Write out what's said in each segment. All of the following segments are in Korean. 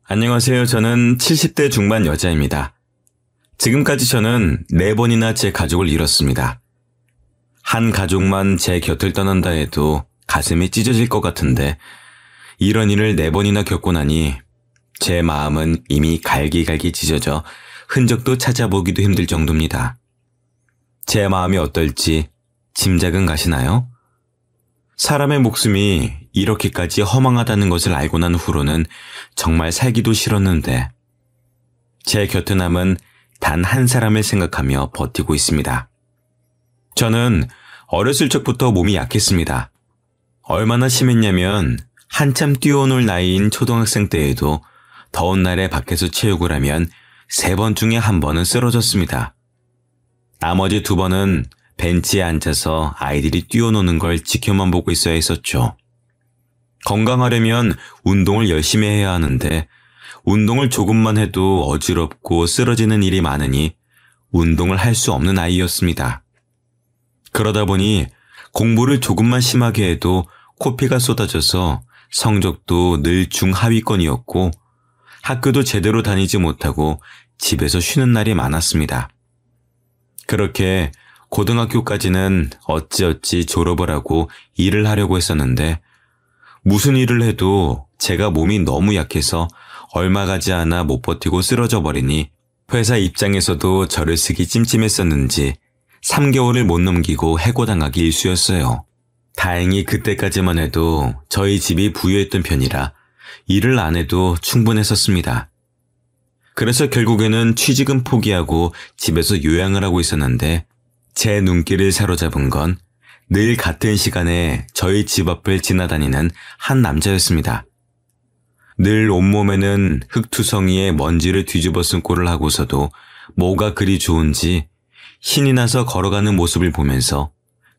안녕하세요. 저는 70대 중반 여자입니다. 지금까지 저는 4번이나 제 가족을 잃었습니다. 한 가족만 제 곁을 떠난다 해도 가슴이 찢어질 것 같은데 이런 일을 4번이나 겪고 나니 제 마음은 이미 갈기갈기 찢어져 흔적도 찾아보기도 힘들 정도입니다. 제 마음이 어떨지 짐작은 가시나요? 사람의 목숨이 이렇게까지 허망하다는 것을 알고 난 후로는 정말 살기도 싫었는데 제 곁에 남은 단 한 사람을 생각하며 버티고 있습니다. 저는 어렸을 적부터 몸이 약했습니다. 얼마나 심했냐면 한참 뛰어놀 나이인 초등학생 때에도 더운 날에 밖에서 체육을 하면 3번 중에 1번은 쓰러졌습니다. 나머지 2번은 벤치에 앉아서 아이들이 뛰어노는 걸 지켜만 보고 있어야 했었죠. 건강하려면 운동을 열심히 해야 하는데 운동을 조금만 해도 어지럽고 쓰러지는 일이 많으니 운동을 할 수 없는 아이였습니다. 그러다 보니 공부를 조금만 심하게 해도 코피가 쏟아져서 성적도 늘 중하위권이었고 학교도 제대로 다니지 못하고 집에서 쉬는 날이 많았습니다. 그렇게 고등학교까지는 어찌어찌 졸업을 하고 일을 하려고 했었는데 무슨 일을 해도 제가 몸이 너무 약해서 얼마 가지 않아 못 버티고 쓰러져 버리니 회사 입장에서도 저를 쓰기 찜찜했었는지 3개월을 못 넘기고 해고당하기 일쑤였어요. 다행히 그때까지만 해도 저희 집이 부유했던 편이라 일을 안 해도 충분했었습니다. 그래서 결국에는 취직은 포기하고 집에서 요양을 하고 있었는데 제 눈길을 사로잡은 건 늘 같은 시간에 저희 집 앞을 지나다니는 한 남자였습니다. 늘 온몸에는 흙투성이에 먼지를 뒤집어 쓴 꼴을 하고서도 뭐가 그리 좋은지 신이 나서 걸어가는 모습을 보면서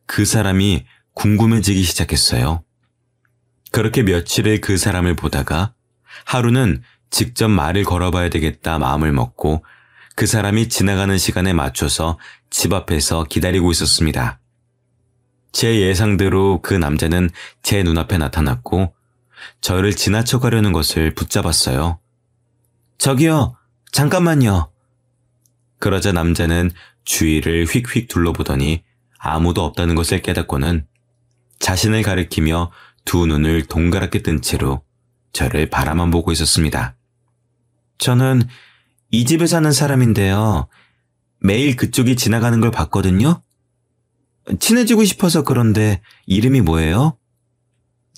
그 사람이 궁금해지기 시작했어요. 그렇게 며칠을 그 사람을 보다가 하루는 직접 말을 걸어봐야 되겠다 마음을 먹고 그 사람이 지나가는 시간에 맞춰서 집 앞에서 기다리고 있었습니다. 제 예상대로 그 남자는 제 눈앞에 나타났고 저를 지나쳐 가려는 것을 붙잡았어요. 저기요, 잠깐만요. 그러자 남자는 주위를 휙휙 둘러보더니 아무도 없다는 것을 깨닫고는 자신을 가리키며 두 눈을 동그랗게 뜬 채로 저를 바라만 보고 있었습니다. 저는 이 집에 사는 사람인데요. 매일 그쪽이 지나가는 걸 봤거든요. 친해지고 싶어서 그런데 이름이 뭐예요?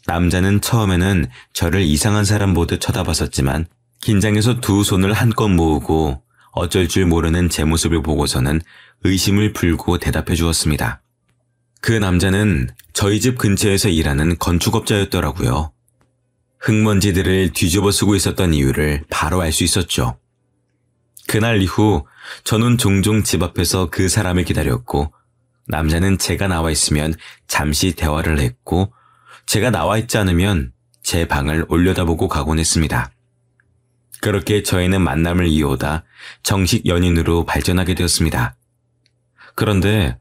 남자는 처음에는 저를 이상한 사람 보듯 쳐다봤었지만 긴장해서 두 손을 한껏 모으고 어쩔 줄 모르는 제 모습을 보고서는 의심을 풀고 대답해 주었습니다. 그 남자는 저희 집 근처에서 일하는 건축업자였더라고요. 흙먼지들을 뒤집어 쓰고 있었던 이유를 바로 알 수 있었죠. 그날 이후 저는 종종 집 앞에서 그 사람을 기다렸고 남자는 제가 나와 있으면 잠시 대화를 했고 제가 나와 있지 않으면 제 방을 올려다보고 가곤 했습니다. 그렇게 저희는 만남을 이어오다 정식 연인으로 발전하게 되었습니다. 그런데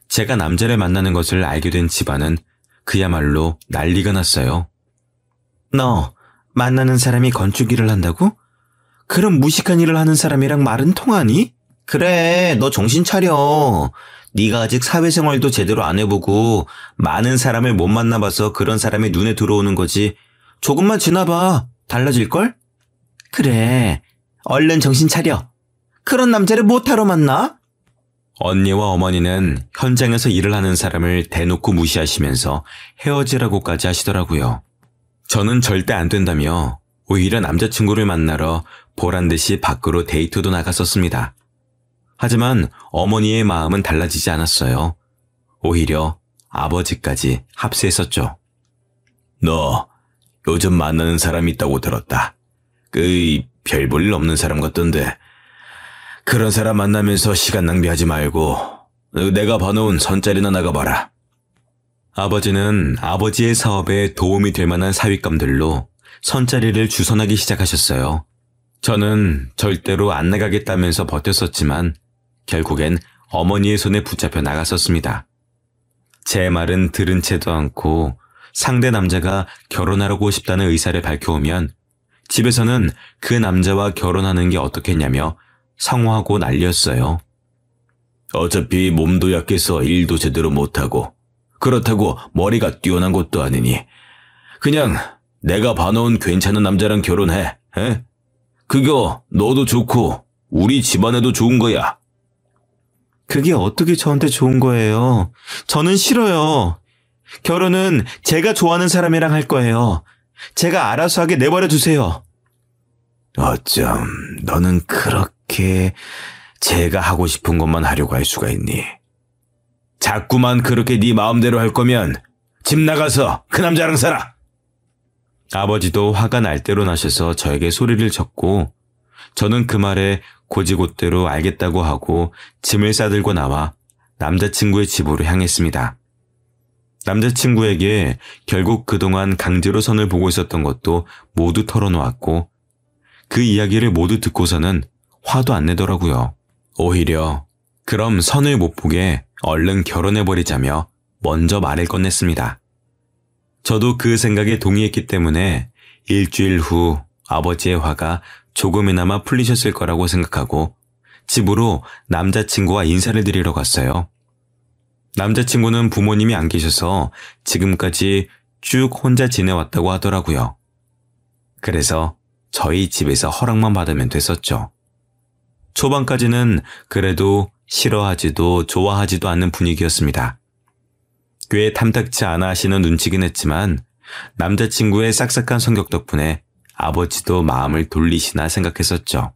제가 남자를 만나는 것을 알게 된 집안은 그야말로 난리가 났어요. 너 만나는 사람이 건축 일을 한다고? 그럼 무식한 일을 하는 사람이랑 말은 통하니? 그래, 너 정신 차려. 네가 아직 사회생활도 제대로 안 해보고 많은 사람을 못 만나봐서 그런 사람이 눈에 들어오는 거지. 조금만 지나봐. 달라질걸? 그래, 얼른 정신 차려. 그런 남자를 못하러 만나? 언니와 어머니는 현장에서 일을 하는 사람을 대놓고 무시하시면서 헤어지라고까지 하시더라고요. 저는 절대 안 된다며 오히려 남자친구를 만나러 보란듯이 밖으로 데이트도 나갔었습니다. 하지만 어머니의 마음은 달라지지 않았어요. 오히려 아버지까지 합세했었죠. 너 요즘 만나는 사람 있다고 들었다. 별 볼 일 없는 사람 같던데. 그런 사람 만나면서 시간 낭비하지 말고 내가 봐놓은 선짜리나 나가봐라. 아버지는 아버지의 사업에 도움이 될 만한 사윗감들로 선짜리를 주선하기 시작하셨어요. 저는 절대로 안 나가겠다면서 버텼었지만 결국엔 어머니의 손에 붙잡혀 나갔었습니다. 제 말은 들은 채도 않고 상대 남자가 결혼하고 싶다는 의사를 밝혀오면 집에서는 그 남자와 결혼하는 게 어떻겠냐며 성화하고 난리였어요. 어차피 몸도 약해서 일도 제대로 못하고 그렇다고 머리가 뛰어난 것도 아니니 그냥 내가 봐놓은 괜찮은 남자랑 결혼해. 에? 그거 너도 좋고 우리 집안에도 좋은 거야. 그게 어떻게 저한테 좋은 거예요? 저는 싫어요. 결혼은 제가 좋아하는 사람이랑 할 거예요. 제가 알아서 하게 내버려 두세요. 어쩜 너는 그렇게 제가 하고 싶은 것만 하려고 할 수가 있니? 자꾸만 그렇게 네 마음대로 할 거면 집 나가서 그 남자랑 살아. 아버지도 화가 날 대로 나셔서 저에게 소리를 쳤고 저는 그 말에 고지곳대로 알겠다고 하고 짐을 싸들고 나와 남자친구의 집으로 향했습니다. 남자친구에게 결국 그동안 강제로 선을 보고 있었던 것도 모두 털어놓았고 그 이야기를 모두 듣고서는 화도 안 내더라고요. 오히려 그럼 선을 못 보게 얼른 결혼해버리자며 먼저 말을 꺼냈습니다. 저도 그 생각에 동의했기 때문에 일주일 후 아버지의 화가 조금이나마 풀리셨을 거라고 생각하고 집으로 남자친구와 인사를 드리러 갔어요. 남자친구는 부모님이 안 계셔서 지금까지 쭉 혼자 지내왔다고 하더라고요. 그래서 저희 집에서 허락만 받으면 됐었죠. 초반까지는 그래도 싫어하지도 좋아하지도 않는 분위기였습니다. 꽤 탐탁치 않아 하시는 눈치긴 했지만 남자친구의 싹싹한 성격 덕분에 아버지도 마음을 돌리시나 생각했었죠.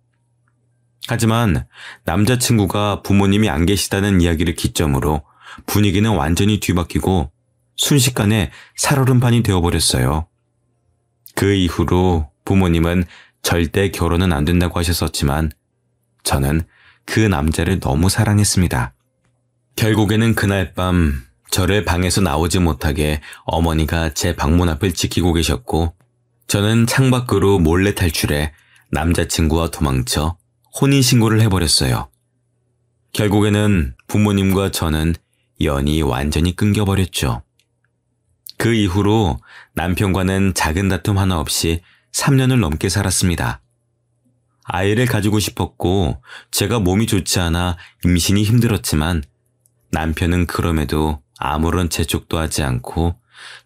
하지만 남자친구가 부모님이 안 계시다는 이야기를 기점으로 분위기는 완전히 뒤바뀌고 순식간에 살얼음판이 되어버렸어요. 그 이후로 부모님은 절대 결혼은 안 된다고 하셨었지만 저는 그 남자를 너무 사랑했습니다. 결국에는 그날 밤 저를 방에서 나오지 못하게 어머니가 제 방문 앞을 지키고 계셨고 저는 창밖으로 몰래 탈출해 남자친구와 도망쳐 혼인신고를 해버렸어요. 결국에는 부모님과 저는 연이 완전히 끊겨버렸죠. 그 이후로 남편과는 작은 다툼 하나 없이 3년을 넘게 살았습니다. 아이를 가지고 싶었고 제가 몸이 좋지 않아 임신이 힘들었지만 남편은 그럼에도 아무런 재촉도 하지 않고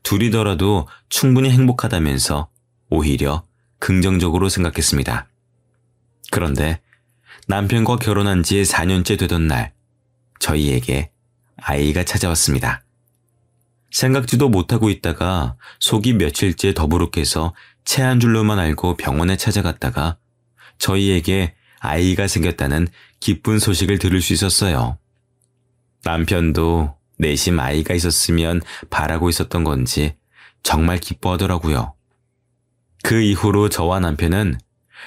둘이더라도 충분히 행복하다면서 오히려 긍정적으로 생각했습니다. 그런데 남편과 결혼한 지 4년째 되던 날 저희에게 아이가 찾아왔습니다. 생각지도 못하고 있다가 속이 며칠째 더부룩해서 체한 줄로만 알고 병원에 찾아갔다가 저희에게 아이가 생겼다는 기쁜 소식을 들을 수 있었어요. 남편도 내심 아이가 있었으면 바라고 있었던 건지 정말 기뻐하더라고요. 그 이후로 저와 남편은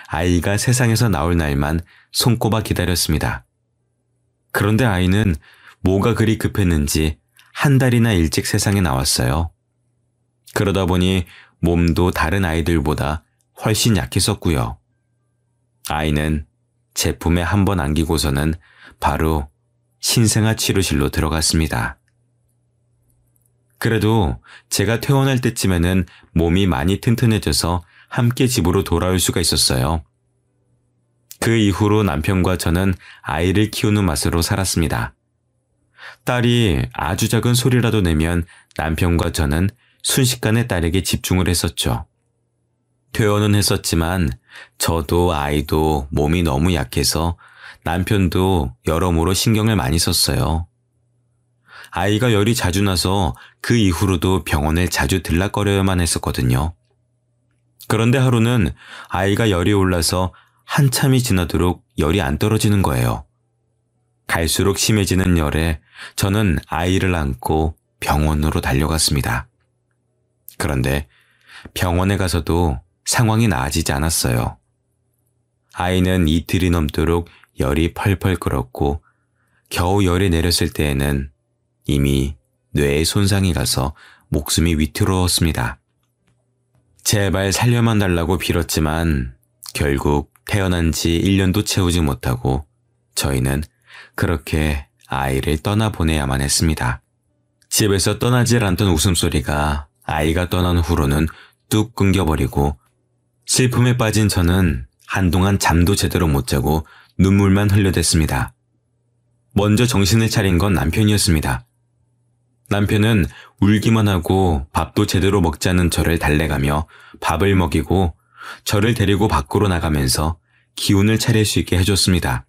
아이가 세상에서 나올 날만 손꼽아 기다렸습니다. 그런데 아이는 뭐가 그리 급했는지 한 달이나 일찍 세상에 나왔어요. 그러다 보니 몸도 다른 아이들보다 훨씬 약했었고요. 아이는 제 품에 한 번 안기고서는 바로 신생아 치료실로 들어갔습니다. 그래도 제가 퇴원할 때쯤에는 몸이 많이 튼튼해져서 함께 집으로 돌아올 수가 있었어요. 그 이후로 남편과 저는 아이를 키우는 맛으로 살았습니다. 딸이 아주 작은 소리라도 내면 남편과 저는 순식간에 딸에게 집중을 했었죠. 퇴원은 했었지만 저도 아이도 몸이 너무 약해서 남편도 여러모로 신경을 많이 썼어요. 아이가 열이 자주 나서 그 이후로도 병원을 자주 들락거려야만 했었거든요. 그런데 하루는 아이가 열이 올라서 한참이 지나도록 열이 안 떨어지는 거예요. 갈수록 심해지는 열에 저는 아이를 안고 병원으로 달려갔습니다. 그런데 병원에 가서도 상황이 나아지지 않았어요. 아이는 이틀이 넘도록 열이 펄펄 끓었고 겨우 열이 내렸을 때에는 이미 뇌에 손상이 가서 목숨이 위태로웠습니다. 제발 살려만 달라고 빌었지만 결국 태어난 지 1년도 채우지 못하고 저희는 그렇게 아이를 떠나보내야만 했습니다. 집에서 떠나질 않던 웃음소리가 아이가 떠난 후로는 뚝 끊겨버리고 슬픔에 빠진 저는 한동안 잠도 제대로 못 자고 눈물만 흘려댔습니다. 먼저 정신을 차린 건 남편이었습니다. 남편은 울기만 하고 밥도 제대로 먹지 않는 저를 달래가며 밥을 먹이고 저를 데리고 밖으로 나가면서 기운을 차릴 수 있게 해줬습니다.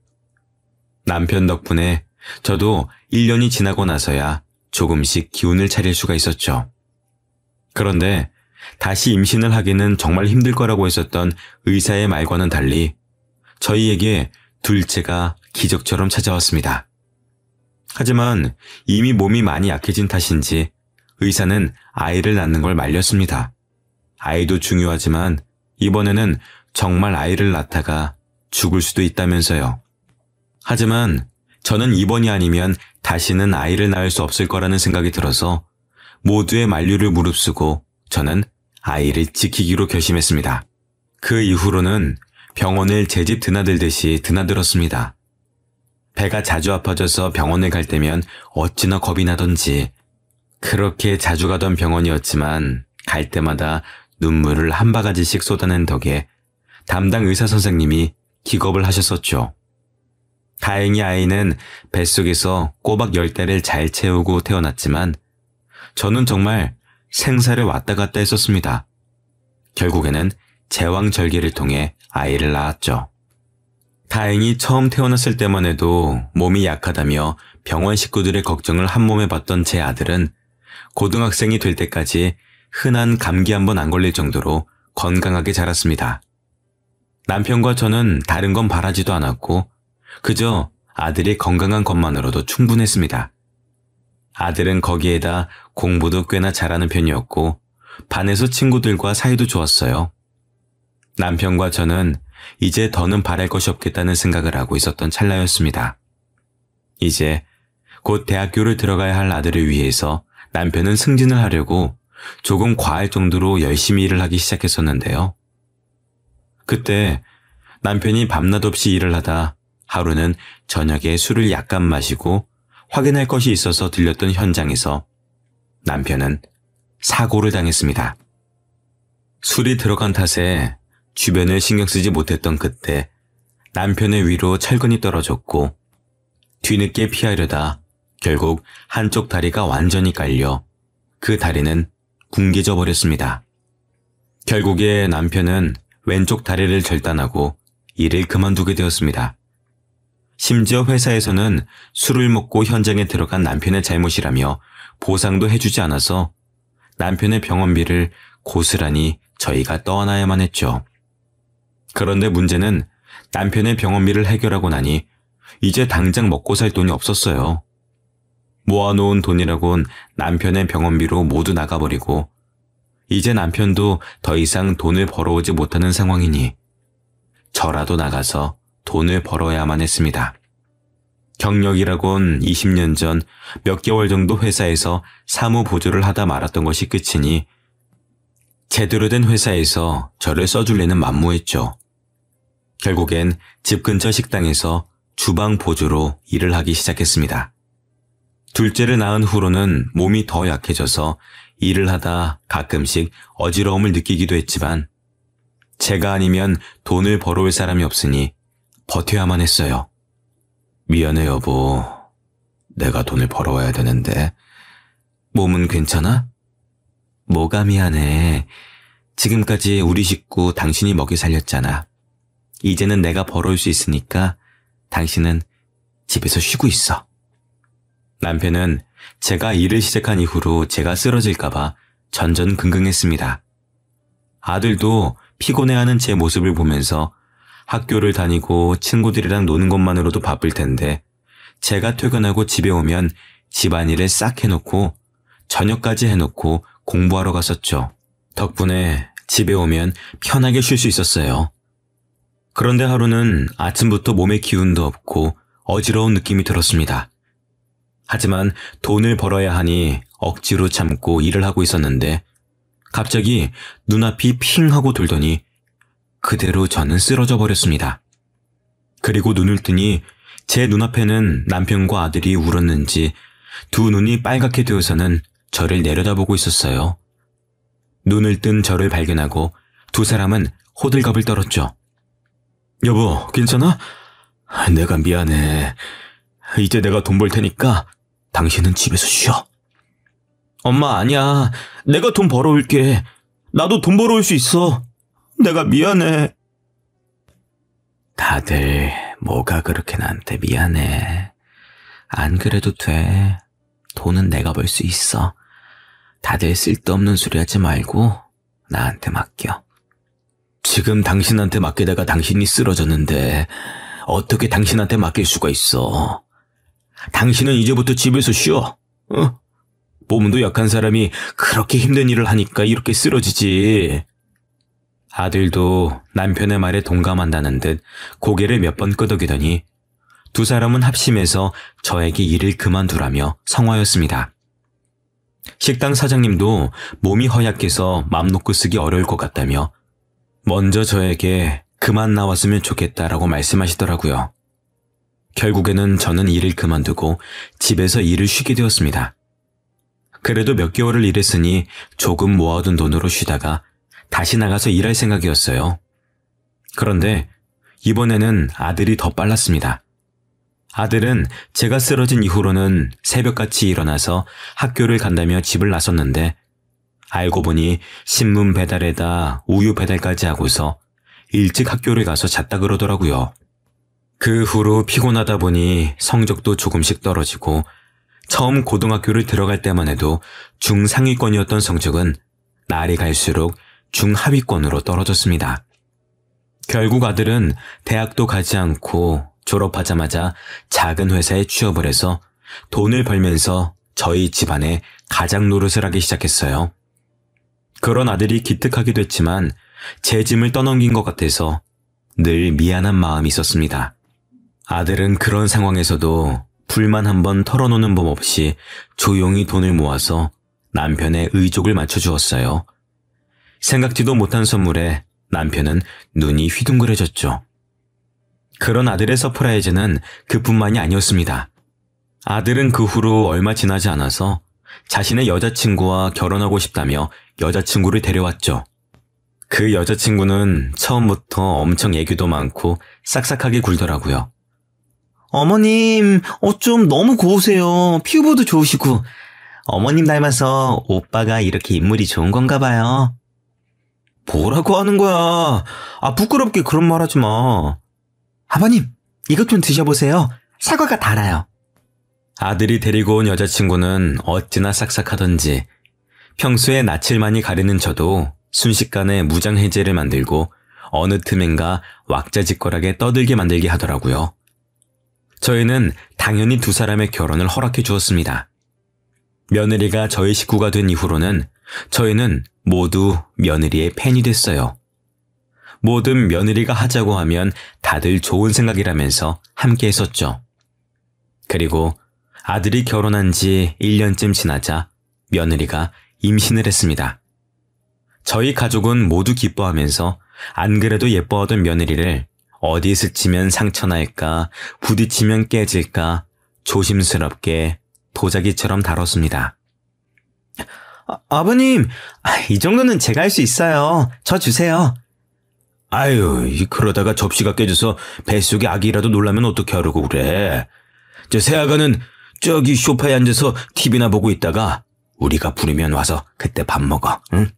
남편 덕분에 저도 1년이 지나고 나서야 조금씩 기운을 차릴 수가 있었죠. 그런데 다시 임신을 하기는 정말 힘들 거라고 했었던 의사의 말과는 달리 저희에게 둘째가 기적처럼 찾아왔습니다. 하지만 이미 몸이 많이 약해진 탓인지 의사는 아이를 낳는 걸 말렸습니다. 아이도 중요하지만 이번에는 정말 아이를 낳다가 죽을 수도 있다면서요. 하지만 저는 이번이 아니면 다시는 아이를 낳을 수 없을 거라는 생각이 들어서 모두의 만류를 무릅쓰고 저는 아이를 지키기로 결심했습니다. 그 이후로는 병원을 제 집 드나들듯이 드나들었습니다. 배가 자주 아파져서 병원을 갈 때면 어찌나 겁이 나던지 그렇게 자주 가던 병원이었지만 갈 때마다 눈물을 한 바가지씩 쏟아낸 덕에 담당 의사 선생님이 기겁을 하셨었죠. 다행히 아이는 뱃속에서 꼬박 10달을 잘 채우고 태어났지만 저는 정말 생사를 왔다 갔다 했었습니다. 결국에는 제왕절개를 통해 아이를 낳았죠. 다행히 처음 태어났을 때만 해도 몸이 약하다며 병원 식구들의 걱정을 한몸에 받던 제 아들은 고등학생이 될 때까지 흔한 감기 한 번 안 걸릴 정도로 건강하게 자랐습니다. 남편과 저는 다른 건 바라지도 않았고 그저 아들이 건강한 것만으로도 충분했습니다. 아들은 거기에다 공부도 꽤나 잘하는 편이었고 반에서 친구들과 사이도 좋았어요. 남편과 저는 이제 더는 바랄 것이 없겠다는 생각을 하고 있었던 찰나였습니다. 이제 곧 대학교를 들어가야 할 아들을 위해서 남편은 승진을 하려고 조금 과할 정도로 열심히 일을 하기 시작했었는데요. 그때 남편이 밤낮 없이 일을 하다 하루는 저녁에 술을 약간 마시고 확인할 것이 있어서 들렸던 현장에서 남편은 사고를 당했습니다. 술이 들어간 탓에 주변을 신경 쓰지 못했던 그때 남편의 위로 철근이 떨어졌고 뒤늦게 피하려다 결국 한쪽 다리가 완전히 깔려 그 다리는 뭉개져 버렸습니다. 결국에 남편은 왼쪽 다리를 절단하고 일을 그만두게 되었습니다. 심지어 회사에서는 술을 먹고 현장에 들어간 남편의 잘못이라며 보상도 해주지 않아서 남편의 병원비를 고스란히 저희가 떠안아야만 했죠. 그런데 문제는 남편의 병원비를 해결하고 나니 이제 당장 먹고 살 돈이 없었어요. 모아놓은 돈이라곤 남편의 병원비로 모두 나가버리고 이제 남편도 더 이상 돈을 벌어오지 못하는 상황이니 저라도 나가서 돈을 벌어야만 했습니다. 경력이라곤 20년 전 몇 개월 정도 회사에서 사무 보조를 하다 말았던 것이 끝이니 제대로 된 회사에서 저를 써줄 리는 만무했죠. 결국엔 집 근처 식당에서 주방 보조로 일을 하기 시작했습니다. 둘째를 낳은 후로는 몸이 더 약해져서 일을 하다 가끔씩 어지러움을 느끼기도 했지만 제가 아니면 돈을 벌어올 사람이 없으니 버텨야만 했어요. 미안해 여보. 내가 돈을 벌어와야 되는데. 몸은 괜찮아? 뭐가 미안해. 지금까지 우리 식구 당신이 먹이 살렸잖아. 이제는 내가 벌어올 수 있으니까 당신은 집에서 쉬고 있어. 남편은 제가 일을 시작한 이후로 제가 쓰러질까봐 전전긍긍했습니다. 아들도 피곤해하는 제 모습을 보면서 학교를 다니고 친구들이랑 노는 것만으로도 바쁠 텐데 제가 퇴근하고 집에 오면 집안일을 싹 해놓고 저녁까지 해놓고 공부하러 갔었죠. 덕분에 집에 오면 편하게 쉴 수 있었어요. 그런데 하루는 아침부터 몸에 기운도 없고 어지러운 느낌이 들었습니다. 하지만 돈을 벌어야 하니 억지로 참고 일을 하고 있었는데 갑자기 눈앞이 핑 하고 돌더니 그대로 저는 쓰러져 버렸습니다. 그리고 눈을 뜨니 제 눈앞에는 남편과 아들이 울었는지 두 눈이 빨갛게 되어서는 저를 내려다보고 있었어요. 눈을 뜬 저를 발견하고 두 사람은 호들갑을 떨었죠. 여보, 괜찮아? 내가 미안해. 이제 내가 돈 벌 테니까 당신은 집에서 쉬어. 엄마, 아니야. 내가 돈 벌어올게. 나도 돈 벌어올 수 있어. 내가 미안해. 다들 뭐가 그렇게 나한테 미안해. 안 그래도 돼. 돈은 내가 벌 수 있어. 다들 쓸데없는 소리 하지 말고 나한테 맡겨. 지금 당신한테 맡기다가 당신이 쓰러졌는데 어떻게 당신한테 맡길 수가 있어. 당신은 이제부터 집에서 쉬어. 몸도 약한 사람이 그렇게 힘든 일을 하니까 이렇게 쓰러지지. 아들도 남편의 말에 동감한다는 듯 고개를 몇 번 끄덕이더니 두 사람은 합심해서 저에게 일을 그만두라며 성화였습니다. 식당 사장님도 몸이 허약해서 맘 놓고 쓰기 어려울 것 같다며 먼저 저에게 그만 나왔으면 좋겠다라고 말씀하시더라고요. 결국에는 저는 일을 그만두고 집에서 일을 쉬게 되었습니다. 그래도 몇 개월을 일했으니 조금 모아둔 돈으로 쉬다가 다시 나가서 일할 생각이었어요. 그런데 이번에는 아들이 더 빨랐습니다. 아들은 제가 쓰러진 이후로는 새벽같이 일어나서 학교를 간다며 집을 나섰는데 알고 보니 신문 배달에다 우유 배달까지 하고서 일찍 학교를 가서 잤다 그러더라고요. 그 후로 피곤하다 보니 성적도 조금씩 떨어지고 처음 고등학교를 들어갈 때만 해도 중상위권이었던 성적은 날이 갈수록 중하위권으로 떨어졌습니다. 결국 아들은 대학도 가지 않고 졸업하자마자 작은 회사에 취업을 해서 돈을 벌면서 저희 집안의 가장 노릇을 하기 시작했어요. 그런 아들이 기특하기도 했지만 제 짐을 떠넘긴 것 같아서 늘 미안한 마음이 있었습니다. 아들은 그런 상황에서도 불만 한번 털어놓는 법 없이 조용히 돈을 모아서 남편의 의족을 맞춰주었어요. 생각지도 못한 선물에 남편은 눈이 휘둥그레졌죠. 그런 아들의 서프라이즈는 그뿐만이 아니었습니다. 아들은 그 후로 얼마 지나지 않아서 자신의 여자친구와 결혼하고 싶다며 여자친구를 데려왔죠. 그 여자친구는 처음부터 엄청 애교도 많고 싹싹하게 굴더라고요. 어머님, 어쩜 너무 고우세요. 피부도 좋으시고. 어머님 닮아서 오빠가 이렇게 인물이 좋은 건가 봐요. 뭐라고 하는 거야. 부끄럽게 그런 말 하지 마. 아버님, 이것 좀 드셔보세요. 사과가 달아요. 아들이 데리고 온 여자친구는 어찌나 싹싹하던지 평소에 낯을 많이 가리는 저도 순식간에 무장해제를 만들고 어느 틈엔가 왁자지껄하게 떠들게 만들게 하더라고요. 저희는 당연히 두 사람의 결혼을 허락해 주었습니다. 며느리가 저희 식구가 된 이후로는 저희는 모두 며느리의 팬이 됐어요. 뭐든 며느리가 하자고 하면 다들 좋은 생각이라면서 함께 했었죠. 그리고 아들이 결혼한 지 1년쯤 지나자 며느리가 임신을 했습니다. 저희 가족은 모두 기뻐하면서 안 그래도 예뻐하던 며느리를 어디 스치면 상처날까, 부딪히면 깨질까 조심스럽게 도자기처럼 다뤘습니다. 아버님, 이 정도는 제가 할 수 있어요. 저 주세요. 아유, 그러다가 접시가 깨져서 뱃속에 아기라도 놀라면 어떻게 하려고 그래. 저 새아가는 저기 소파에 앉아서 TV나 보고 있다가 우리가 부르면 와서 그때 밥 먹어, 응?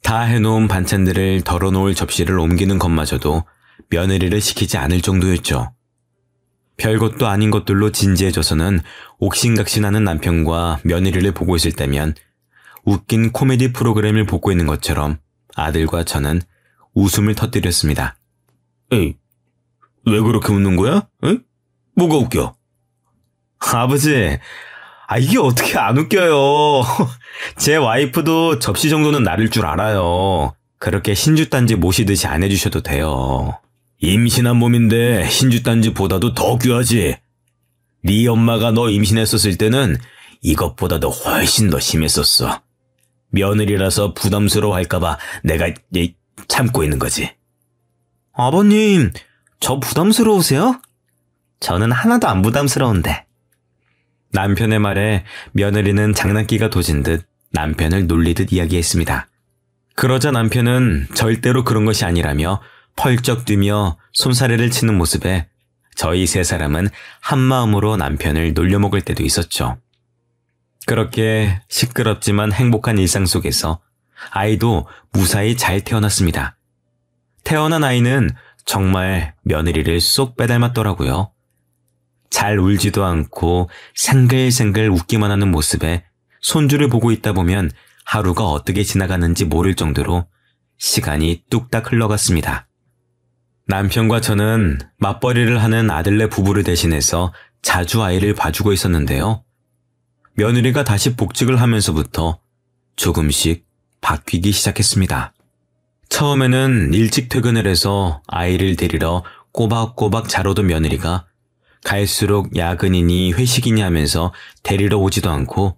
다 해놓은 반찬들을 덜어놓을 접시를 옮기는 것마저도 며느리를 시키지 않을 정도였죠. 별것도 아닌 것들로 진지해져서는 옥신각신하는 남편과 며느리를 보고 있을 때면 웃긴 코미디 프로그램을 보고 있는 것처럼 아들과 저는 웃음을 터뜨렸습니다. 에이, 왜 그렇게 웃는 거야? 응? 뭐가 웃겨? 아버지, 이게 어떻게 안 웃겨요. 제 와이프도 접시 정도는 나를 줄 알아요. 그렇게 신주단지 모시듯이 안 해주셔도 돼요. 임신한 몸인데 신주단지보다도 더 귀하지. 네 엄마가 너 임신했었을 때는 이것보다도 훨씬 더 심했었어. 며느리라서 부담스러워할까봐 내가 참고 있는 거지. 아버님, 저 부담스러우세요? 저는 하나도 안 부담스러운데. 남편의 말에 며느리는 장난기가 도진 듯 남편을 놀리듯 이야기했습니다. 그러자 남편은 절대로 그런 것이 아니라며 펄쩍 뛰며 손사래를 치는 모습에 저희 세 사람은 한마음으로 남편을 놀려먹을 때도 있었죠. 그렇게 시끄럽지만 행복한 일상 속에서 아이도 무사히 잘 태어났습니다. 태어난 아이는 정말 며느리를 쏙 빼닮았더라고요. 잘 울지도 않고 생글생글 웃기만 하는 모습에 손주를 보고 있다 보면 하루가 어떻게 지나가는지 모를 정도로 시간이 뚝딱 흘러갔습니다. 남편과 저는 맞벌이를 하는 아들네 부부를 대신해서 자주 아이를 봐주고 있었는데요. 며느리가 다시 복직을 하면서부터 조금씩 바뀌기 시작했습니다. 처음에는 일찍 퇴근을 해서 아이를 데리러 꼬박꼬박 자러던 며느리가 갈수록 야근이니 회식이니 하면서 데리러 오지도 않고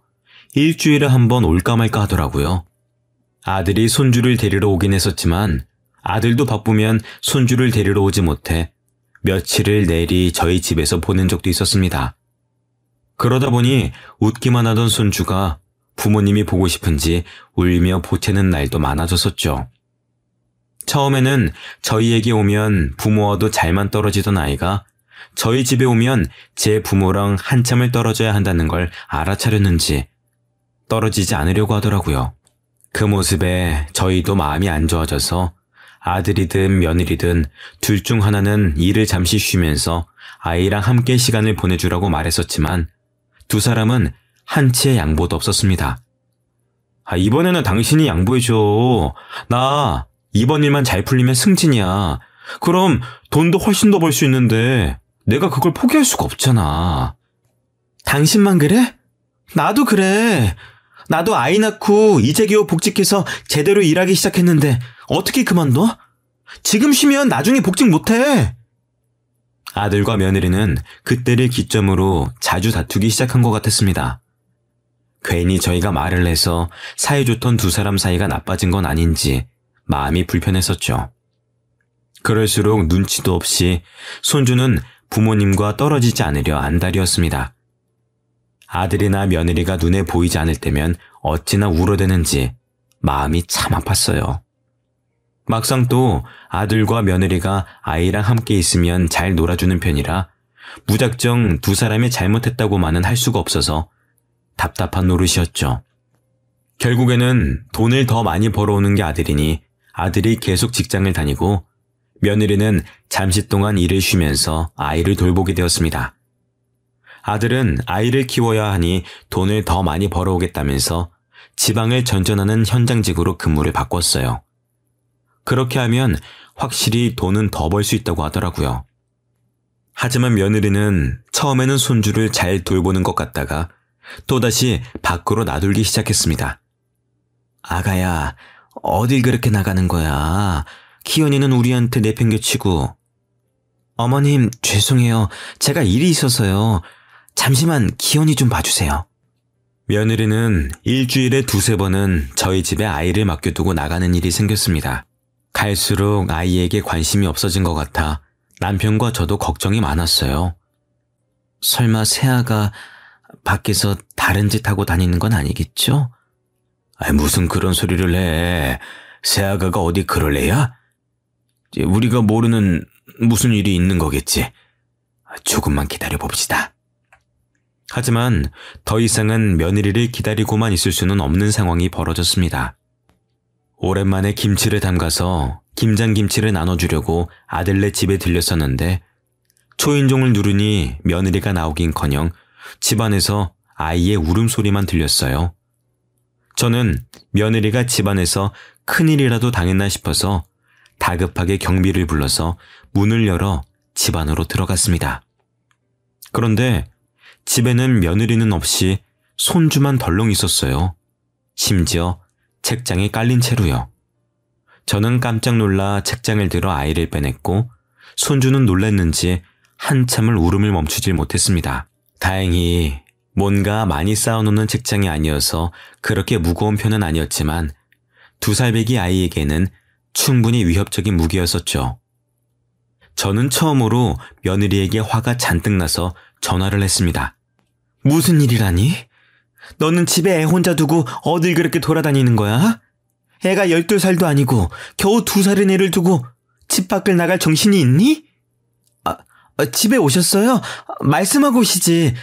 일주일에 한 번 올까 말까 하더라고요. 아들이 손주를 데리러 오긴 했었지만 아들도 바쁘면 손주를 데리러 오지 못해 며칠을 내리 저희 집에서 보낸 적도 있었습니다. 그러다 보니 웃기만 하던 손주가 부모님이 보고 싶은지 울며 보채는 날도 많아졌었죠. 처음에는 저희에게 오면 부모와도 잘만 떨어지던 아이가 저희 집에 오면 제 부모랑 한참을 떨어져야 한다는 걸 알아차렸는지 떨어지지 않으려고 하더라고요. 그 모습에 저희도 마음이 안 좋아져서 아들이든 며느리든 둘 중 하나는 일을 잠시 쉬면서 아이랑 함께 시간을 보내주라고 말했었지만 두 사람은 한치의 양보도 없었습니다. 이번에는 당신이 양보해줘. 나 이번 일만 잘 풀리면 승진이야. 그럼 돈도 훨씬 더 벌 수 있는데 내가 그걸 포기할 수가 없잖아. 당신만 그래? 나도 그래. 나도 아이 낳고 이제 겨우 복직해서 제대로 일하기 시작했는데 어떻게 그만둬? 지금 쉬면 나중에 복직 못해. 아들과 며느리는 그때를 기점으로 자주 다투기 시작한 것 같았습니다. 괜히 저희가 말을 해서 사이좋던 두 사람 사이가 나빠진 건 아닌지 마음이 불편했었죠. 그럴수록 눈치도 없이 손주는 부모님과 떨어지지 않으려 안달이었습니다. 아들이나 며느리가 눈에 보이지 않을 때면 어찌나 울어대는지 마음이 참 아팠어요. 막상 또 아들과 며느리가 아이랑 함께 있으면 잘 놀아주는 편이라 무작정 두 사람이 잘못했다고만은 할 수가 없어서 답답한 노릇이었죠. 결국에는 돈을 더 많이 벌어오는 게 아들이니 아들이 계속 직장을 다니고 며느리는 잠시 동안 일을 쉬면서 아이를 돌보게 되었습니다. 아들은 아이를 키워야 하니 돈을 더 많이 벌어오겠다면서 지방을 전전하는 현장직으로 근무를 바꿨어요. 그렇게 하면 확실히 돈은 더 벌 수 있다고 하더라고요. 하지만 며느리는 처음에는 손주를 잘 돌보는 것 같다가 또다시 밖으로 나돌기 시작했습니다. 아가야, 어딜 그렇게 나가는 거야? 키연이는 우리한테 내팽개치고. 어머님, 죄송해요. 제가 일이 있어서요. 잠시만 키연이 좀 봐주세요. 며느리는 일주일에 두세 번은 저희 집에 아이를 맡겨두고 나가는 일이 생겼습니다. 갈수록 아이에게 관심이 없어진 것 같아 남편과 저도 걱정이 많았어요. 설마 새아가 밖에서 다른 짓 하고 다니는 건 아니겠죠? 무슨 그런 소리를 해. 새아가가 어디 그럴 애야? 우리가 모르는 무슨 일이 있는 거겠지. 조금만 기다려봅시다. 하지만 더 이상은 며느리를 기다리고만 있을 수는 없는 상황이 벌어졌습니다. 오랜만에 김치를 담가서 김장김치를 나눠주려고 아들네 집에 들렸었는데 초인종을 누르니 며느리가 나오긴커녕 집안에서 아이의 울음소리만 들렸어요. 저는 며느리가 집안에서 큰일이라도 당했나 싶어서 다급하게 경비를 불러서 문을 열어 집 안으로 들어갔습니다. 그런데 집에는 며느리는 없이 손주만 덜렁 있었어요. 심지어 책장에 깔린 채로요. 저는 깜짝 놀라 책장을 들어 아이를 빼냈고 손주는 놀랐는지 한참을 울음을 멈추질 못했습니다. 다행히 뭔가 많이 쌓아놓는 책장이 아니어서 그렇게 무거운 편은 아니었지만 2살배기 아이에게는 충분히 위협적인 무기였었죠. 저는 처음으로 며느리에게 화가 잔뜩 나서 전화를 했습니다. 무슨 일이라니? 너는 집에 애 혼자 두고 어딜 그렇게 돌아다니는 거야? 애가 12살도 아니고 겨우 2살인 애를 두고 집 밖을 나갈 정신이 있니? 집에 오셨어요? 말씀하고 오시지.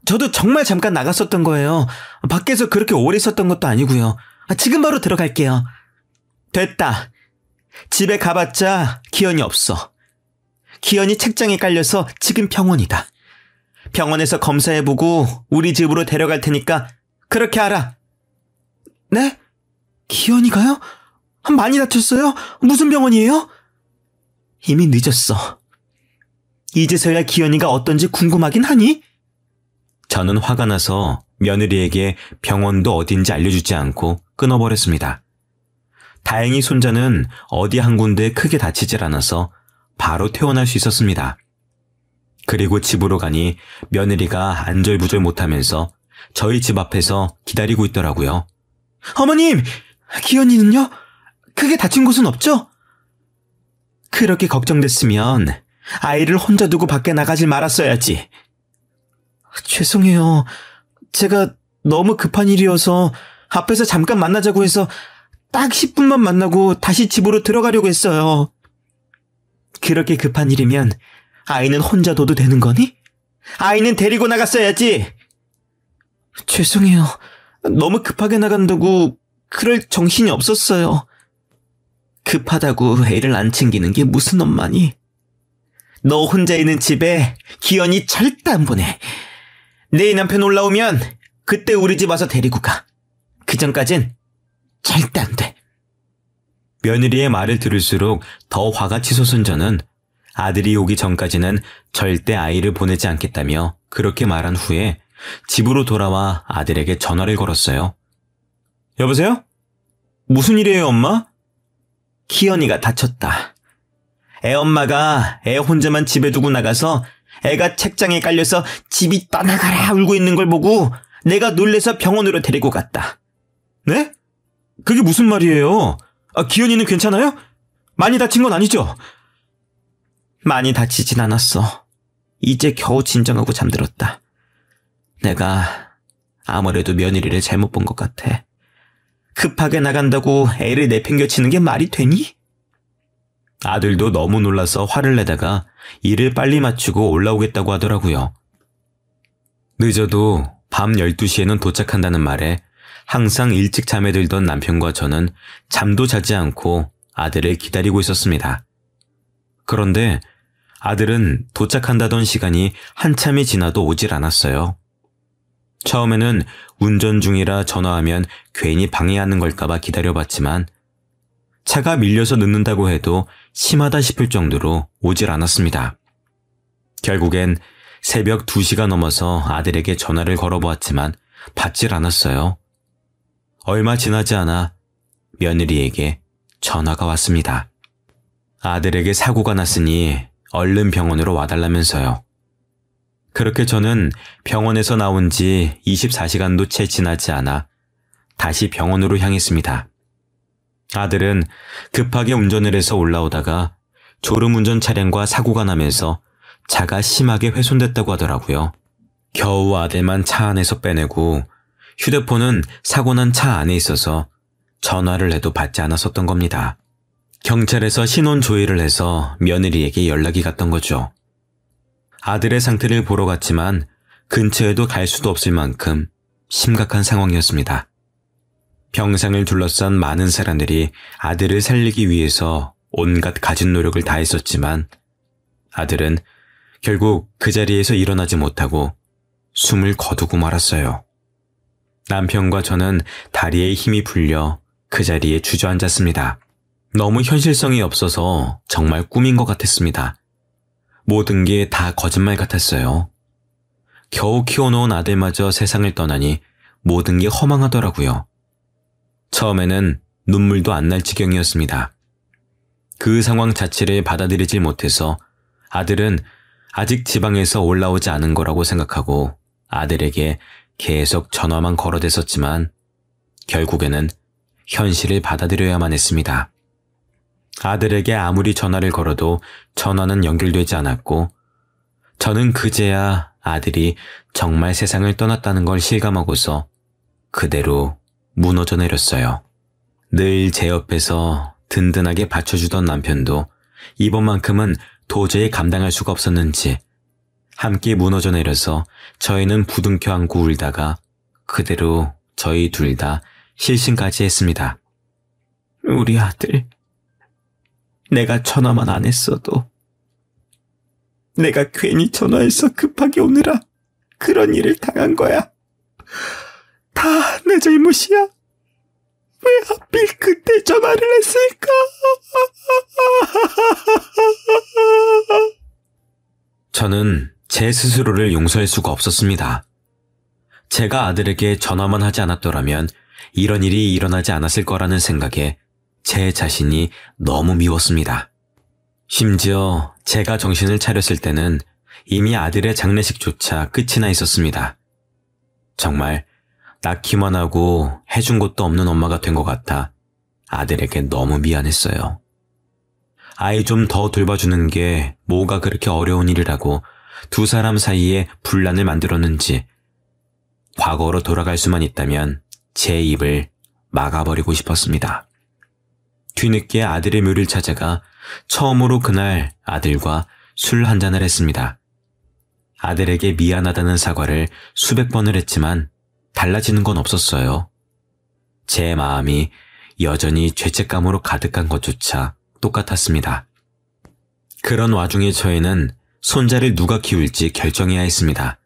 저도 정말 잠깐 나갔었던 거예요. 밖에서 그렇게 오래 있었던 것도 아니고요. 지금 바로 들어갈게요. 됐다. 집에 가봤자 기현이 없어. 기현이 책장에 깔려서 지금 병원이다. 병원에서 검사해보고 우리 집으로 데려갈 테니까 그렇게 하라. 네? 기현이가요? 많이 다쳤어요? 무슨 병원이에요? 이미 늦었어. 이제서야 기현이가 어떤지 궁금하긴 하니? 저는 화가 나서 며느리에게 병원도 어딘지 알려주지 않고 끊어버렸습니다. 다행히 손자는 어디 한 군데 크게 다치질 않아서 바로 퇴원할 수 있었습니다. 그리고 집으로 가니 며느리가 안절부절 못하면서 저희 집 앞에서 기다리고 있더라고요. 어머님! 기현이는요? 크게 다친 곳은 없죠? 그렇게 걱정됐으면 아이를 혼자 두고 밖에 나가질 말았어야지. 죄송해요. 제가 너무 급한 일이어서 앞에서 잠깐 만나자고 해서 딱 10분만 만나고 다시 집으로 들어가려고 했어요. 그렇게 급한 일이면 아이는 혼자 둬도 되는 거니? 아이는 데리고 나갔어야지. 죄송해요. 너무 급하게 나간다고 그럴 정신이 없었어요. 급하다고 애를 안 챙기는 게 무슨 엄마니? 너 혼자 있는 집에 기현이 절대 안 보내. 내 남편 올라오면 그때 우리 집 와서 데리고 가. 그 전까진 절대 안 돼. 며느리의 말을 들을수록 더 화가 치솟은 저는 아들이 오기 전까지는 절대 아이를 보내지 않겠다며 그렇게 말한 후에 집으로 돌아와 아들에게 전화를 걸었어요. 여보세요? 무슨 일이에요, 엄마? 기현이가 다쳤다. 애 엄마가 애 혼자만 집에 두고 나가서 애가 책장에 깔려서 집이 떠나가라 울고 있는 걸 보고 내가 놀래서 병원으로 데리고 갔다. 네? 그게 무슨 말이에요? 기현이는 괜찮아요? 많이 다친 건 아니죠? 많이 다치진 않았어. 이제 겨우 진정하고 잠들었다. 내가 아무래도 며느리를 잘못 본 것 같아. 급하게 나간다고 애를 내팽겨치는 게 말이 되니? 아들도 너무 놀라서 화를 내다가 일을 빨리 마치고 올라오겠다고 하더라고요. 늦어도 밤 12시에는 도착한다는 말에 항상 일찍 잠에 들던 남편과 저는 잠도 자지 않고 아들을 기다리고 있었습니다. 그런데 아들은 도착한다던 시간이 한참이 지나도 오질 않았어요. 처음에는 운전 중이라 전화하면 괜히 방해하는 걸까봐 기다려봤지만 차가 밀려서 늦는다고 해도 심하다 싶을 정도로 오질 않았습니다. 결국엔 새벽 2시가 넘어서 아들에게 전화를 걸어보았지만 받질 않았어요. 얼마 지나지 않아 며느리에게 전화가 왔습니다. 아들에게 사고가 났으니 얼른 병원으로 와달라면서요. 그렇게 저는 병원에서 나온 지 24시간도 채 지나지 않아 다시 병원으로 향했습니다. 아들은 급하게 운전을 해서 올라오다가 졸음운전 차량과 사고가 나면서 차가 심하게 훼손됐다고 하더라고요. 겨우 아들만 차 안에서 빼내고 휴대폰은 사고 난 차 안에 있어서 전화를 해도 받지 않았었던 겁니다. 경찰에서 신원 조회를 해서 며느리에게 연락이 갔던 거죠. 아들의 상태를 보러 갔지만 근처에도 갈 수도 없을 만큼 심각한 상황이었습니다. 병상을 둘러싼 많은 사람들이 아들을 살리기 위해서 온갖 가진 노력을 다했었지만 아들은 결국 그 자리에서 일어나지 못하고 숨을 거두고 말았어요. 남편과 저는 다리에 힘이 풀려 그 자리에 주저앉았습니다. 너무 현실성이 없어서 정말 꿈인 것 같았습니다. 모든 게 다 거짓말 같았어요. 겨우 키워놓은 아들마저 세상을 떠나니 모든 게 허망하더라고요. 처음에는 눈물도 안 날 지경이었습니다. 그 상황 자체를 받아들이질 못해서 아들은 아직 지방에서 올라오지 않은 거라고 생각하고 아들에게 계속 전화만 걸어댔었지만 결국에는 현실을 받아들여야만 했습니다. 아들에게 아무리 전화를 걸어도 전화는 연결되지 않았고 저는 그제야 아들이 정말 세상을 떠났다는 걸 실감하고서 그대로 무너져 내렸어요. 늘 제 옆에서 든든하게 받쳐주던 남편도 이번만큼은 도저히 감당할 수가 없었는지 함께 무너져 내려서 저희는 부둥켜 안고 울다가 그대로 저희 둘 다 실신까지 했습니다. 우리 아들, 내가 전화만 안 했어도 내가 괜히 전화해서 급하게 오느라 그런 일을 당한 거야. 다 내 잘못이야. 왜 하필 그때 전화를 했을까? 저는 제 스스로를 용서할 수가 없었습니다. 제가 아들에게 전화만 하지 않았더라면 이런 일이 일어나지 않았을 거라는 생각에 제 자신이 너무 미웠습니다. 심지어 제가 정신을 차렸을 때는 이미 아들의 장례식조차 끝이 나 있었습니다. 정말 낳기만 하고 해준 것도 없는 엄마가 된 것 같아 아들에게 너무 미안했어요. 아이 좀 더 돌봐주는 게 뭐가 그렇게 어려운 일이라고 두 사람 사이에 분란을 만들었는지 과거로 돌아갈 수만 있다면 제 입을 막아버리고 싶었습니다. 뒤늦게 아들의 묘를 찾아가 처음으로 그날 아들과 술 한잔을 했습니다. 아들에게 미안하다는 사과를 수백 번을 했지만 달라지는 건 없었어요. 제 마음이 여전히 죄책감으로 가득한 것조차 똑같았습니다. 그런 와중에 저희는 손자를 누가 키울지 결정해야 했습니다.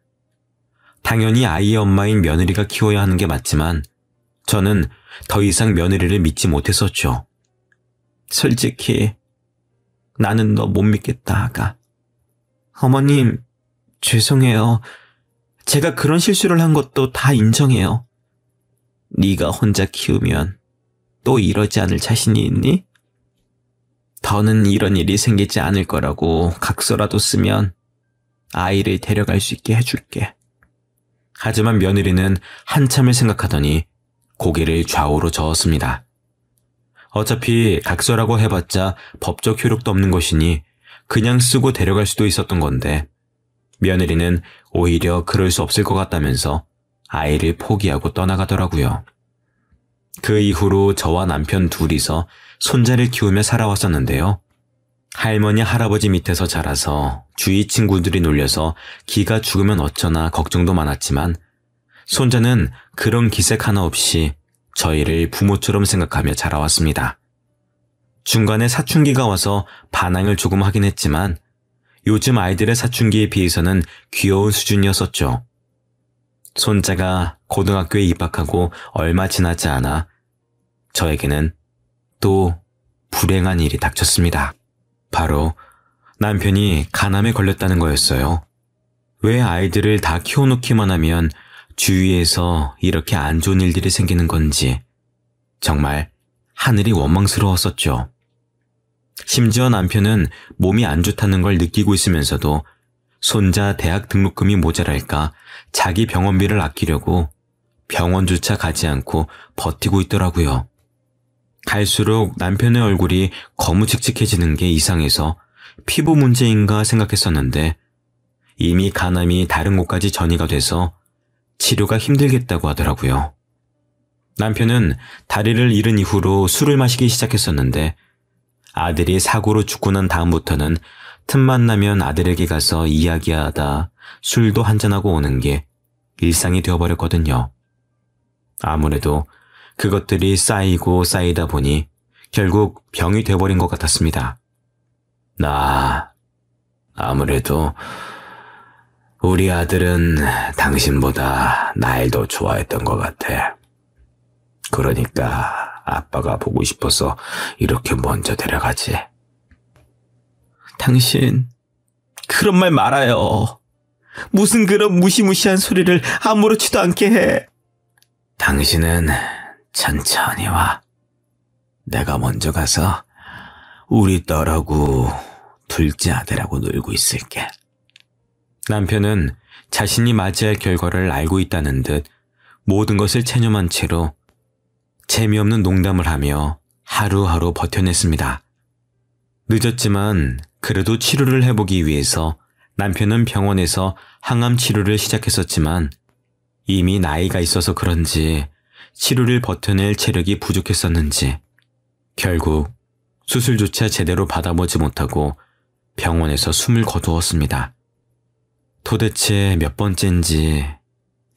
당연히 아이의 엄마인 며느리가 키워야 하는 게 맞지만 저는 더 이상 며느리를 믿지 못했었죠. 솔직히 나는 너 못 믿겠다, 아가. 어머님, 죄송해요. 제가 그런 실수를 한 것도 다 인정해요. 네가 혼자 키우면 또 이러지 않을 자신이 있니? 더는 이런 일이 생기지 않을 거라고 각서라도 쓰면 아이를 데려갈 수 있게 해줄게. 하지만 며느리는 한참을 생각하더니 고개를 좌우로 저었습니다. 어차피 각서라고 해봤자 법적 효력도 없는 것이니 그냥 쓰고 데려갈 수도 있었던 건데 며느리는 오히려 그럴 수 없을 것 같다면서 아이를 포기하고 떠나가더라고요. 그 이후로 저와 남편 둘이서 손자를 키우며 살아왔었는데요. 할머니 할아버지 밑에서 자라서 주위 친구들이 놀려서 기가 죽으면 어쩌나 걱정도 많았지만 손자는 그런 기색 하나 없이 저희를 부모처럼 생각하며 자라왔습니다. 중간에 사춘기가 와서 반항을 조금 하긴 했지만 요즘 아이들의 사춘기에 비해서는 귀여운 수준이었었죠. 손자가 고등학교에 입학하고 얼마 지나지 않아 저에게는 또 불행한 일이 닥쳤습니다. 바로 남편이 간암에 걸렸다는 거였어요. 왜 아이들을 다 키워놓기만 하면 주위에서 이렇게 안 좋은 일들이 생기는 건지 정말 하늘이 원망스러웠었죠. 심지어 남편은 몸이 안 좋다는 걸 느끼고 있으면서도 손자 대학 등록금이 모자랄까 자기 병원비를 아끼려고 병원조차 가지 않고 버티고 있더라고요. 갈수록 남편의 얼굴이 거무칙칙해지는 게 이상해서 피부 문제인가 생각했었는데 이미 간암이 다른 곳까지 전이가 돼서 치료가 힘들겠다고 하더라고요. 남편은 다리를 잃은 이후로 술을 마시기 시작했었는데 아들이 사고로 죽고 난 다음부터는 틈만 나면 아들에게 가서 이야기하다 술도 한잔하고 오는 게 일상이 되어버렸거든요. 아무래도 그것들이 쌓이고 쌓이다 보니 결국 병이 되어버린 것 같았습니다. 아무래도 우리 아들은 당신보다 날 더 좋아했던 것 같아. 그러니까 아빠가 보고 싶어서 이렇게 먼저 데려가지. 당신, 그런 말 말아요. 무슨 그런 무시무시한 소리를 아무렇지도 않게 해. 당신은 천천히 와. 내가 먼저 가서 우리 딸하고 둘째 아들하고 놀고 있을게. 남편은 자신이 맞이할 결과를 알고 있다는 듯 모든 것을 체념한 채로 재미없는 농담을 하며 하루하루 버텨냈습니다. 늦었지만 그래도 치료를 해보기 위해서 남편은 병원에서 항암 치료를 시작했었지만 이미 나이가 있어서 그런지 치료를 버텨낼 체력이 부족했었는지 결국 수술조차 제대로 받아보지 못하고 병원에서 숨을 거두었습니다. 도대체 몇 번째인지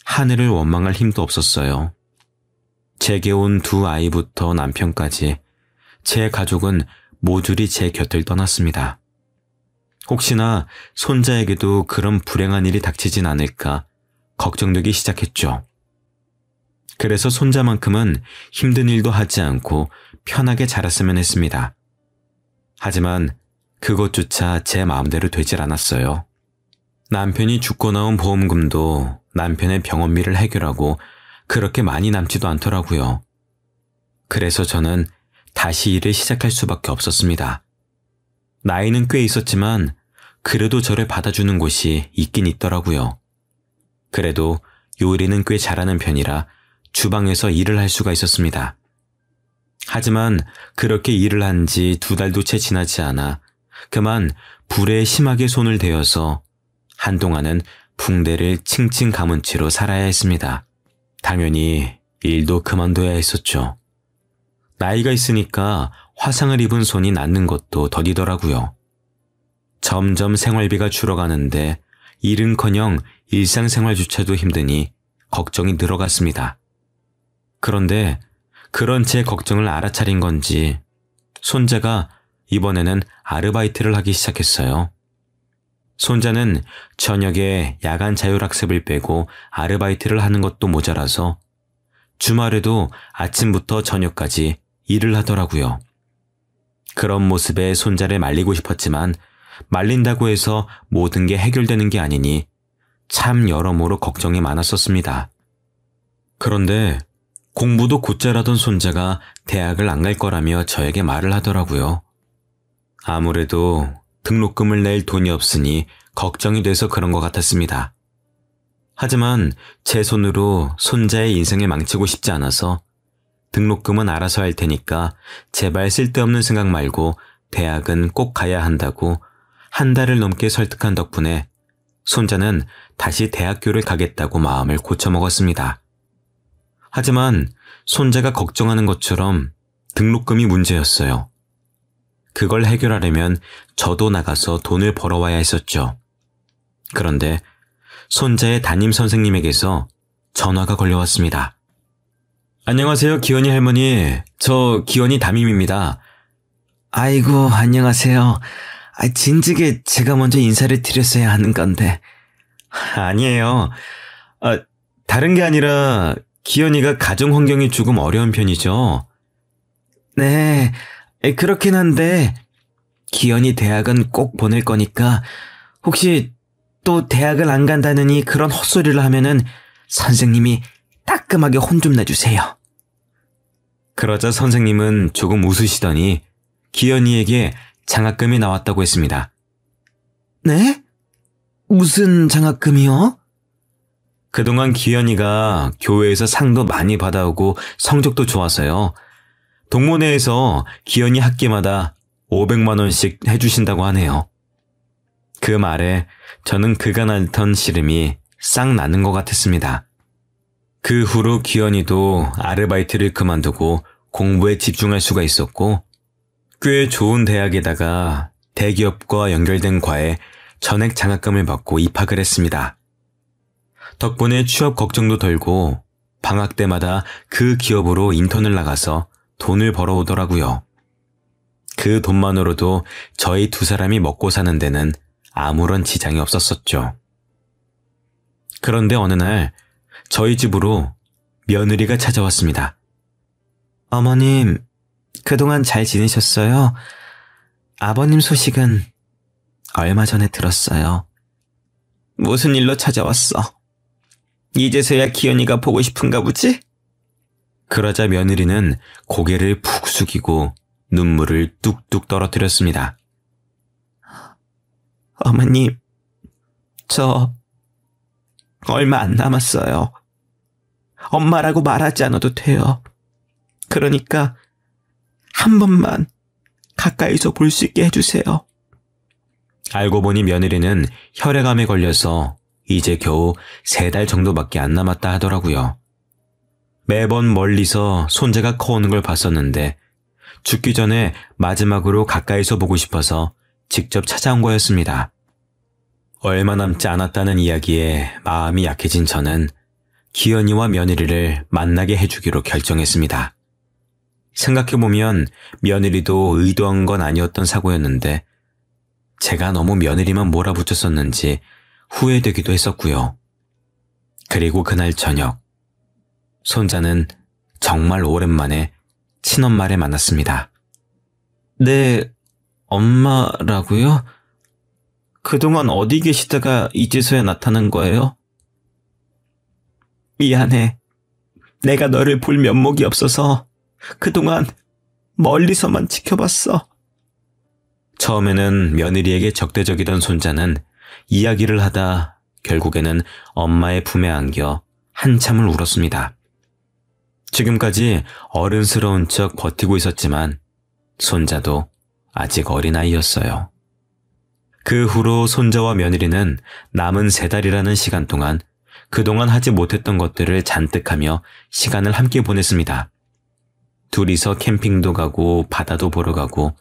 하늘을 원망할 힘도 없었어요. 제게 온 두 아이부터 남편까지 제 가족은 모조리 제 곁을 떠났습니다. 혹시나 손자에게도 그런 불행한 일이 닥치진 않을까 걱정되기 시작했죠. 그래서 손자만큼은 힘든 일도 하지 않고 편하게 자랐으면 했습니다. 하지만 그것조차 제 마음대로 되질 않았어요. 남편이 죽고 나온 보험금도 남편의 병원비를 해결하고 그렇게 많이 남지도 않더라고요. 그래서 저는 다시 일을 시작할 수밖에 없었습니다. 나이는 꽤 있었지만 그래도 저를 받아주는 곳이 있긴 있더라고요. 그래도 요리는 꽤 잘하는 편이라 주방에서 일을 할 수가 있었습니다. 하지만 그렇게 일을 한 지 2달도 채 지나지 않아 그만 불에 심하게 손을 대어서 한동안은 붕대를 칭칭 감은 채로 살아야 했습니다. 당연히 일도 그만둬야 했었죠. 나이가 있으니까 화상을 입은 손이 낫는 것도 더디더라고요. 점점 생활비가 줄어가는데 일은커녕 일상생활조차도 힘드니 걱정이 늘어갔습니다. 그런데 그런 제 걱정을 알아차린 건지 손자가 이번에는 아르바이트를 하기 시작했어요. 손자는 저녁에 야간 자율학습을 빼고 아르바이트를 하는 것도 모자라서 주말에도 아침부터 저녁까지 일을 하더라고요. 그런 모습에 손자를 말리고 싶었지만 말린다고 해서 모든 게 해결되는 게 아니니 참 여러모로 걱정이 많았었습니다. 그런데 공부도 곧잘하던 손자가 대학을 안 갈 거라며 저에게 말을 하더라고요. 아무래도 등록금을 낼 돈이 없으니 걱정이 돼서 그런 것 같았습니다. 하지만 제 손으로 손자의 인생을 망치고 싶지 않아서 등록금은 알아서 할 테니까 제발 쓸데없는 생각 말고 대학은 꼭 가야 한다고 한 달을 넘게 설득한 덕분에 손자는 다시 대학교를 가겠다고 마음을 고쳐먹었습니다. 하지만 손자가 걱정하는 것처럼 등록금이 문제였어요. 그걸 해결하려면 저도 나가서 돈을 벌어와야 했었죠. 그런데 손자의 담임 선생님에게서 전화가 걸려왔습니다. 안녕하세요, 기현이 할머니. 저 기현이 담임입니다. 아이고, 안녕하세요. 진즉에 제가 먼저 인사를 드렸어야 하는 건데. 아니에요. 다른 게 아니라 기현이가 가정 환경이 조금 어려운 편이죠. 네, 그렇긴 한데 기현이 대학은 꼭 보낼 거니까 혹시 또 대학을 안 간다느니 그런 헛소리를 하면은 선생님이 따끔하게 혼 좀 내주세요. 그러자 선생님은 조금 웃으시더니 기현이에게 장학금이 나왔다고 했습니다. 네? 무슨 장학금이요? 그동안 기현이가 교회에서 상도 많이 받아오고 성적도 좋아서요. 동문회에서 기현이 학기마다 500만 원씩 해주신다고 하네요. 그 말에 저는 그간 앓던 시름이 싹 나는 것 같았습니다. 그 후로 기현이도 아르바이트를 그만두고 공부에 집중할 수가 있었고 꽤 좋은 대학에다가 대기업과 연결된 과에 전액 장학금을 받고 입학을 했습니다. 덕분에 취업 걱정도 덜고 방학 때마다 그 기업으로 인턴을 나가서 돈을 벌어오더라고요. 그 돈만으로도 저희 2사람이 먹고 사는 데는 아무런 지장이 없었었죠. 그런데 어느 날 저희 집으로 며느리가 찾아왔습니다. 어머님, 그동안 잘 지내셨어요? 아버님 소식은 얼마 전에 들었어요. 무슨 일로 찾아왔어? 이제서야 기현이가 보고 싶은가 보지? 그러자 며느리는 고개를 푹 숙이고 눈물을 뚝뚝 떨어뜨렸습니다. 어머님, 저 얼마 안 남았어요. 엄마라고 말하지 않아도 돼요. 그러니까 한 번만 가까이서 볼 수 있게 해주세요. 알고 보니 며느리는 혈액암에 걸려서 이제 겨우 3달 정도밖에 안 남았다 하더라고요. 매번 멀리서 손자가 커오는 걸 봤었는데 죽기 전에 마지막으로 가까이서 보고 싶어서 직접 찾아온 거였습니다. 얼마 남지 않았다는 이야기에 마음이 약해진 저는 기현이와 며느리를 만나게 해주기로 결정했습니다. 생각해보면 며느리도 의도한 건 아니었던 사고였는데 제가 너무 며느리만 몰아붙였었는지 후회되기도 했었고요. 그리고 그날 저녁, 손자는 정말 오랜만에 친엄마를 만났습니다. 네, 엄마라고요? 그동안 어디 계시다가 이제서야 나타난 거예요? 미안해. 내가 너를 볼 면목이 없어서 그동안 멀리서만 지켜봤어. 처음에는 며느리에게 적대적이던 손자는 이야기를 하다 결국에는 엄마의 품에 안겨 한참을 울었습니다. 지금까지 어른스러운 척 버티고 있었지만 손자도 아직 어린아이였어요. 그 후로 손자와 며느리는 남은 3달이라는 시간 동안 그동안 하지 못했던 것들을 잔뜩 하며 시간을 함께 보냈습니다. 둘이서 캠핑도 가고 바다도 보러 가고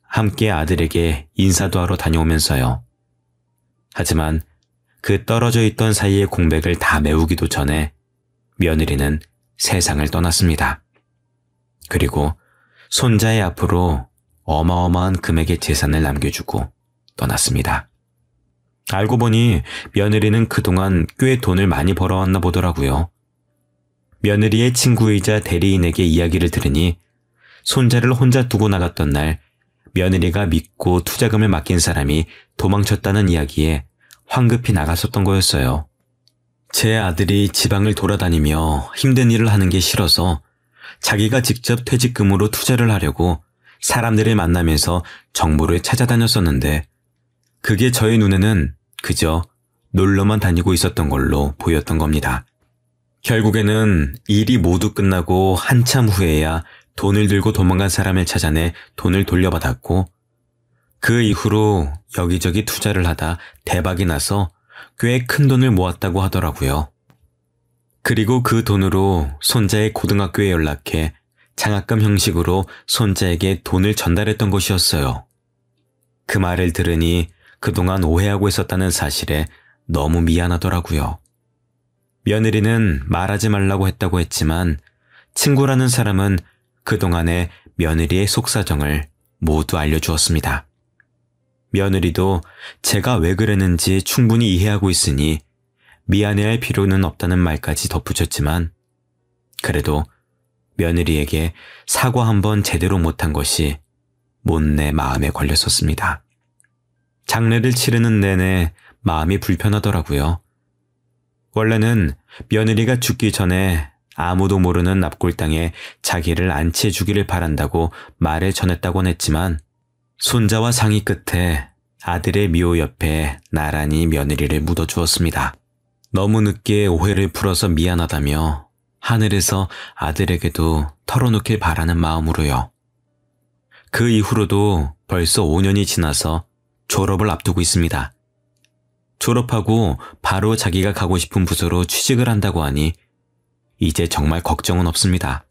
함께 아들에게 인사도 하러 다녀오면서요. 하지만 그 떨어져 있던 사이의 공백을 다 메우기도 전에 며느리는 세상을 떠났습니다. 그리고 손자의 앞으로 어마어마한 금액의 재산을 남겨주고 떠났습니다. 알고 보니 며느리는 그동안 꽤 돈을 많이 벌어왔나 보더라고요. 며느리의 친구이자 대리인에게 이야기를 들으니 손자를 혼자 두고 나갔던 날 며느리가 믿고 투자금을 맡긴 사람이 도망쳤다는 이야기에 황급히 나갔었던 거였어요. 제 아들이 지방을 돌아다니며 힘든 일을 하는 게 싫어서 자기가 직접 퇴직금으로 투자를 하려고 사람들을 만나면서 정보를 찾아다녔었는데 그게 저의 눈에는 그저 놀러만 다니고 있었던 걸로 보였던 겁니다. 결국에는 일이 모두 끝나고 한참 후에야 돈을 들고 도망간 사람을 찾아내 돈을 돌려받았고 그 이후로 여기저기 투자를 하다 대박이 나서 꽤 큰 돈을 모았다고 하더라고요. 그리고 그 돈으로 손자의 고등학교에 연락해 장학금 형식으로 손자에게 돈을 전달했던 것이었어요. 그 말을 들으니 그동안 오해하고 있었다는 사실에 너무 미안하더라고요. 며느리는 말하지 말라고 했다고 했지만 친구라는 사람은 그동안의 며느리의 속사정을 모두 알려주었습니다. 며느리도 제가 왜 그랬는지 충분히 이해하고 있으니 미안해할 필요는 없다는 말까지 덧붙였지만 그래도 며느리에게 사과 한번 제대로 못한 것이 못내 마음에 걸렸었습니다. 장례를 치르는 내내 마음이 불편하더라고요. 원래는 며느리가 죽기 전에 아무도 모르는 납골당에 자기를 안치해 주기를 바란다고 말을 전했다곤 했지만 손자와 상의 끝에 아들의 미호 옆에 나란히 며느리를 묻어주었습니다. 너무 늦게 오해를 풀어서 미안하다며 하늘에서 아들에게도 털어놓길 바라는 마음으로요. 그 이후로도 벌써 5년이 지나서 졸업을 앞두고 있습니다. 졸업하고 바로 자기가 가고 싶은 부서로 취직을 한다고 하니 이제 정말 걱정은 없습니다.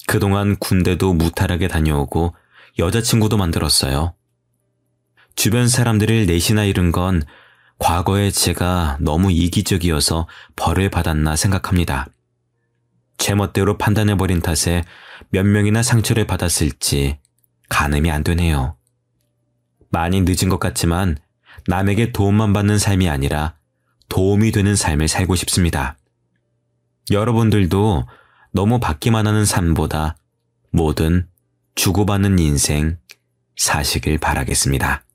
그동안 군대도 무탈하게 다녀오고 여자친구도 만들었어요. 주변 사람들을 넷이나 잃은 건 과거에 제가 너무 이기적이어서 벌을 받았나 생각합니다. 제멋대로 판단해버린 탓에 몇 명이나 상처를 받았을지 가늠이 안 되네요. 많이 늦은 것 같지만 남에게 도움만 받는 삶이 아니라 도움이 되는 삶을 살고 싶습니다. 여러분들도 너무 받기만 하는 삶보다 뭐든 주고받는 인생 사시길 바라겠습니다.